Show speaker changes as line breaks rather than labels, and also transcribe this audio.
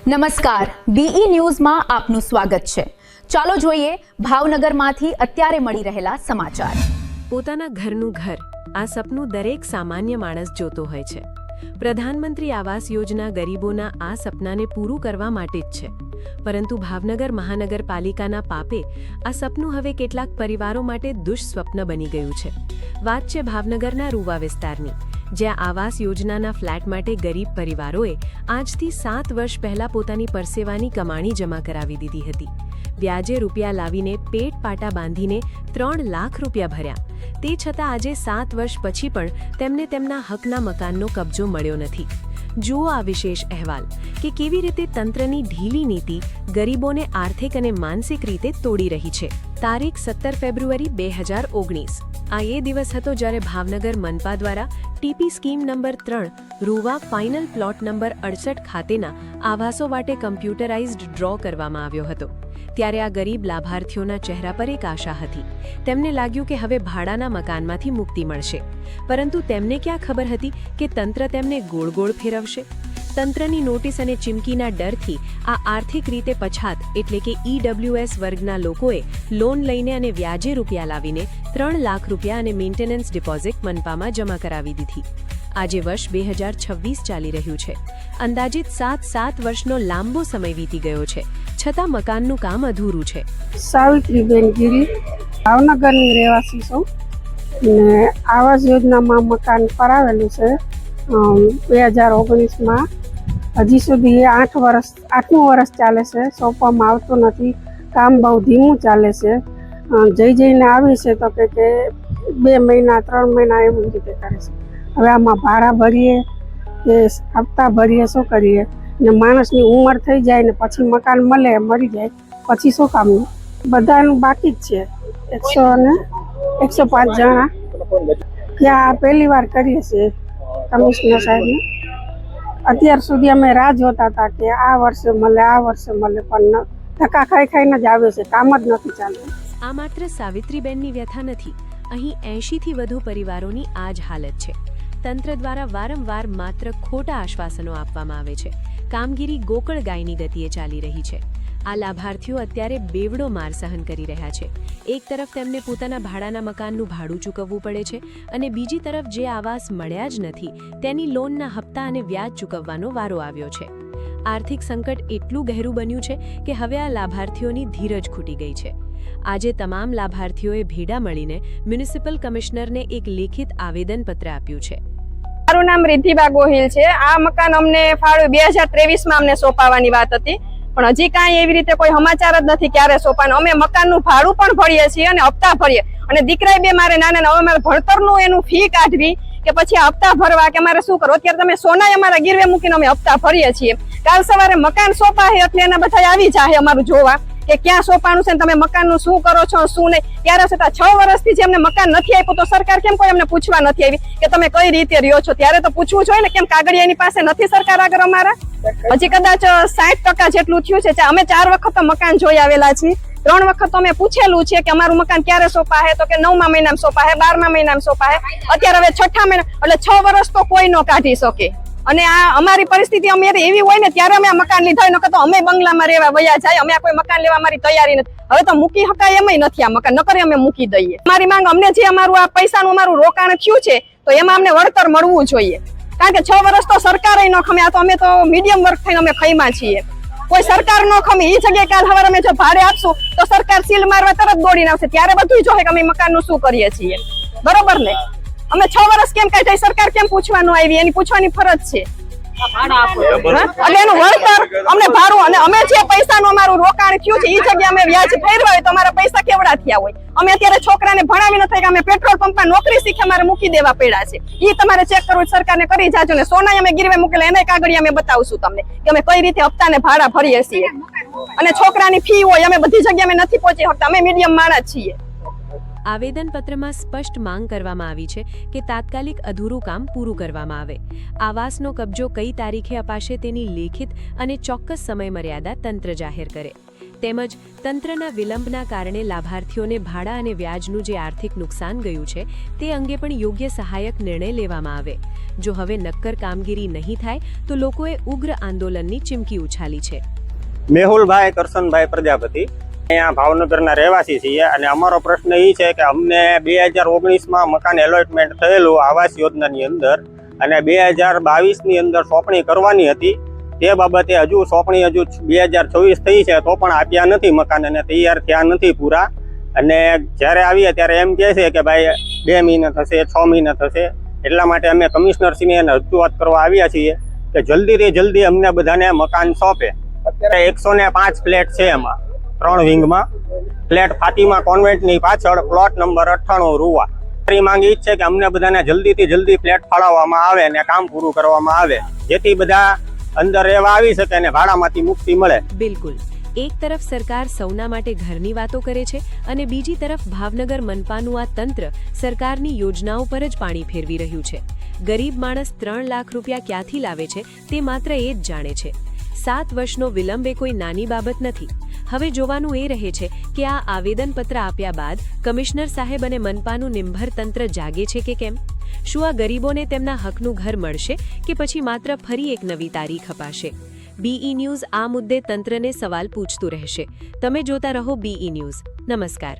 નમસ્કાર, બીઈ ન્યૂઝમાં આપનું સ્વાગત છે। ચાલો જોઈએ ભાવનગરમાંથી અત્યારે મળી રહેલા સમાચાર।
પોતાના ઘરનું ઘર આ સપનું દરેક સામાન્ય માણસ જોતો હોય છે। પ્રધાનમંત્રી આવાસ યોજના ગરીબોના આ સપનાને પૂરું કરવા માટે જ છે, પરંતુ ભાવનગર મહાનગરપાલિકાના પાપે આ સપનું હવે કેટલાક પરિવારો માટે દુઃસ્વપ્ન બની ગયું છે। વાત છે ભાવનગરના રૂવા વિસ્તારની, જ્યાં આવાસ યોજનાના ફ્લેટ માટે ગરીબ પરિવારોએ આજથી 7 વર્ષ પહેલા પોતાની પરસેવાની કમાણી જમા કરાવી દીધી હતી। વ્યાજે રૂપિયા લાવીને પેટ પાટા બાંધીને 3 લાખ રૂપિયા ભર્યા। તે છતાં આજે 7 વર્ષ પછી પણ તેમને તેમના હકના મકાનનો કબજો મળ્યો નથી। જુઓ આ વિશેષ અહેવાલ કે કેવી રીતે તંત્રની ઢીલી નીતિ ગરીબોને આર્થિક અને માનસિક રીતે તોડી રહી છે। તારીખ 17 ફેબ્રુઆરી 2019 આ એ દિવસ હતો જ્યારે ભાવનગર મનપા દ્વારા TP scheme number 3 Ruva final plot number 68 ખાતેના આવાસો માટે કમ્પ્યુટરાઇઝ્ડ ડ્રો કરવામાં આવ્યો હતો। ત્યારે આ ગરીબ લાભાર્થીઓના ચહેરા પર એક આશા હતી। તેમને લાગ્યું કે હવે ભાડાના મકાનમાંથી મુક્તિ મળશે, પરંતુ તેમને ક્યાં ખબર હતી કે તંત્ર તેમને ગોળ ગોળ ફેરવશે। તંત્રની નોટિસ અને ચીમકીના ડરથી આ આર્થિક રીતે પછાત એટલે કે EWS વર્ગના લોકોએ લોન લઈને અને વ્યાજે રૂપિયા લાવીને 3 લાખ રૂપિયા અને મેન્ટેનન્સ ડિપોઝિટ મનપામાં જમા કરાવી દીધી। આજે વર્ષ 2026 ચાલી રહ્યું છે। અંદાજિત 7 વર્ષનો લાંબો સમય વીતી ગયો છે, છતાં મકાનનું કામ અધૂરું છે।
સાવિત્રીબેન ગીરી, ભાવનગરની રહેવાસી છું ને આવાસ યોજનામાં મકાન કરાવેલું છે 2019માં। હજી સુધી 8મું વર્ષ ચાલે છે, સોંપવામાં આવતું નથી, કામ બહુ ધીમું ચાલે છે। જઈને આવી છે તો કે 2 મહિના 3 મહિના એવી રીતે કરે છે। હવે આમાં ભાડા ભરીએ કે હપ્તા ભરીએ, શું કરીએ? ને માણસની ઉંમર થઈ જાય ને પછી મકાન મળે, મરી જાય પછી શું કામનું? બધાનું બાકી જ છે। 105 જણા ત્યાં પહેલી વાર કરીએ છીએ કમિશનર સાહેબને। અત્યાર સુધી અમે રાહ જોતા હતા કે આ વર્ષે મળે, પણ ધક્કા ખાઈને જ આવે છે, કામ જ નથી ચાલતું।
આ માત્ર સાવિત્રીબેનની વ્યથા નથી, અહીં 80થી વધુ પરિવારોની આ જ હાલત છે। તંત્ર દ્વારા વારંવાર માત્ર ખોટા આશ્વાસનો આપવામાં આવે છે। કામગીરી ગોકળ ગાયની ગતિએ ચાલી રહી છે। આ લાભાર્થીઓ અત્યારે બેવડો માર સહન કરી રહ્યા છે। એક તરફ તેમને પોતાના ભાડાના મકાનનું ભાડું ચૂકવવું પડે છે અને બીજી તરફ જે આવાસ મળ્યા જ નથી તેની લોનના હપ્તા અને વ્યાજ ચૂકવવાનો વારો આવ્યો છે। આર્થિક સંકટ એટલું ગહેરું બન્યું છે કે હવે આ લાભાર્થીઓની ધીરજ ખૂટી ગઈ છે। આજે તમામ લાભાર્થીઓએ ભેડા મળીને મ્યુનિસિપલ કમિશનરને એક લેખિત આવેદનપત્ર આપ્યું છે।
મારું નામ રિદ્ધિબા ગોહિલ છે। આ મકાન અમને ફાળવ્યું 2023માં અમને સોંપાવાની વાત હતી, પણ હજી કાંઈ એવી રીતે કોઈ સમાચાર જ નથી ક્યારે સોંપાનું। અમે મકાનનું ભાડું પણ ભરીએ છીએ અને હપ્તા ભરીએ, અને દીકરા બે મારે નાના, હવે મારે ભણતરનું એનું ફી કાઢવી કે પછી હપ્તા ભરવા કે મારે શું કરવું? અત્યારે તમે સોનાએ અમારા ગીરવે મૂકીને અમે હપ્તા ભરીએ છીએ। કાલ સવારે મકાન સોંપાય એટલે એના બધા આવી જાય અમારું જોવા કે ક્યાં સોંપાનું છે, તમે મકાનનું શું કરો છો શું નહીં। ત્યારે છતાં 6 વર્ષથી જે અમને મકાન નથી આપ્યું તો સરકાર કેમ કોઈ અમને પૂછવા નથી આવી કે તમે કઈ રીતે રહ્યો છો? ત્યારે તો પૂછવું જોઈએ ને, કેમ કાગળિયા એની પાસે નથી સરકાર આગળ અમારા? હજી કદાચ 60% જેટલું થયું છે। અમે 4 વખત મકાન જોઈ આવેલા છીએ, 3 વખત અમે પૂછેલું છે કે અમારું મકાન ક્યારે સોંપાહે, તો કે 9મા મહિનામાં સોંપાહે, 12મા મહિનામાં સોંપાહે। અત્યારે હવે 6ઠા મહિના, એટલે 6 વર્ષ તો કોઈ ન કાઢી શકે। અને આ અમારી પરિસ્થિતિ અમારી એવી હોય ને ત્યારે અમે આ મકાન લીધા, નકર તો અમે બંગલામાં રહેવા વયા જાય। અમે આ કોઈ મકાન લેવા અમારી તૈયારી નથી। હવે તો મૂકી શકાય એમય નથી આ મકાન, નકર અમે મૂકી દઈએ। અમારી માંગ, અમને જે અમારું આ પૈસાનું અમારું રોકાણ થયું છે તો એમાં અમને વળતર મળવું જોઈએ, કારણ કે 6 વર્ષ તો સરકારે ન ખમે। આ તો અમે તો મીડિયમ વર્ગ થઈને અમે ખઈમાં છીએ, કોઈ સરકાર ન ખમે। એ જગ્યાએ કાલ સવારે અમે જો ભાડે આપશું તો સરકાર સીલ મારવા તરત દોડીને આવશે। ત્યારે બધું જોશે કે અમે મકાનનું શું કરીએ છીએ, બરોબર ને? અમે 6 વર્ષ કેમ કાઢી, સરકાર કેમ પૂછવાનું આવી? એની પૂછવાની ફરજ છે। અને એનું વળતર અમને ભાડું, અને અમે જે પૈસાનું અમારું રોકાણ થયું છે એ જગ્યાએ અમે વ્યાજ ફેરવા હોય તો અમારા પૈસા કેવડા થયા હોય? અમે અત્યારે છોકરાને ભણાવી નથી કે અમે પેટ્રોલ પંપમાં નોકરી શીખે અમારે મૂકી દેવા પડ્યા છે। એ તમારે ચેક કરવું સરકારને કરી જાજો ને। સોના અમે ગીરવે મૂકેલા એને કાગળિયા અમે બતાવશું તમને કે અમે કઈ રીતે હપ્તાને ભાડા ભરીએ છીએ, અને છોકરાની ફી હોય, અમે બધી જગ્યાએ અમે નથી પહોંચી શકતા, અમે મીડિયમ માણસ છીએ।
આવેદનપત્રમાં સ્પષ્ટ માંગ કરવામાં આવી છે કે તાત્કાલિક અધૂરું કામ પૂરું કરવામાં આવે। આવાસનો કબજો કઈ તારીખે અપાશે તેની લેખિત અને ચોક્કસ સમયમર્યાદા તંત્ર જાહેર કરે। તેમજ તંત્રના વિલંબના કારણે લાભાર્થીઓને ભાડા અને વ્યાજનું જે આર્થિક નુકસાન ગયું છે તે અંગે પણ યોગ્ય સહાયક નિર્ણય લેવામાં આવે. જો હવે નક્કર કામગીરી નહીં થાય તો લોકોએ ઉગ્ર આંદોલનની ચીમકી ઉછાલી છે.
મેહુલભાઈ કરશનભાઈ પ્રજાપતિ, અહીંયા ભાવનગરના રહેવાસી છીએ અને અમારો પ્રશ્ન એ છે કે અમને 2019માં મકાન એલોટમેન્ટ થયેલું આવાસ યોજનાની અંદર અને 2022ની અંદર સોંપણી કરવાની હતી. તે બાબતે હજુ સોંપણી 2024 થઈ છે તો પણ આપ્યા નથી મકાન અને તૈયાર થયા નથી પૂરા. અને જ્યારે આવીએ ત્યારે એમ કહે છે કે ભાઈ 2 મહિના થશે, 6 મહિના થશે. એટલા માટે અમે કમિશનરશ્રીને રજૂઆત કરવા આવ્યા છીએ કે જલ્દીથી જલ્દી અમને બધાને મકાન સોંપે. અત્યારે 105 ફ્લેટ છે, એમાં 3 વિંગમાં. ફ્લેટ ફાતિમા કોન્વેન્ટની પાછળ પ્લોટ નંબર 98 રૂવા. મારી માંગ એ જ છે કે અમને બધાને જલ્દીથી જલ્દી ફ્લેટ ફાળવવામાં આવે અને કામ પૂરું કરવામાં આવે, જેથી બધા અંદર રહેવા આવી શકે અને ભાડામાંથી મુક્તિ મળે.
બિલકુલ. એક તરફ સરકાર સૌના માટે ઘરની વાતો કરે છે અને બીજી તરફ ભાવનગર મનપાનું આ તંત્ર સરકારની યોજનાઓ પર જ પાણી ફેરવી રહ્યું છે. ગરીબ માણસ 3 લાખ રૂપિયા ક્યાંથી લાવે છે તે માત્ર એ જ જાણે છે. 7 વર્ષનો વિલંબ એ કોઈ નાની બાબત નથી. હવે જોવાનું એ રહે છે કે આ આવેદનપત્ર આપ્યા બાદ કમિશનર સાહેબ અને મનપાનું નિંભર તંત્ર જાગે છે કે કેમ? શું આ ગરીબોને તેમના હકનું ઘર મળશે કે પછી માત્ર ફરી એક નવી તારીખ અપાશે? BE ન્યૂઝ આ મુદ્દે તંત્રને સવાલ પૂછતું રહેશે. તમે જોતા રહો BE ન્યૂઝ. નમસ્કાર.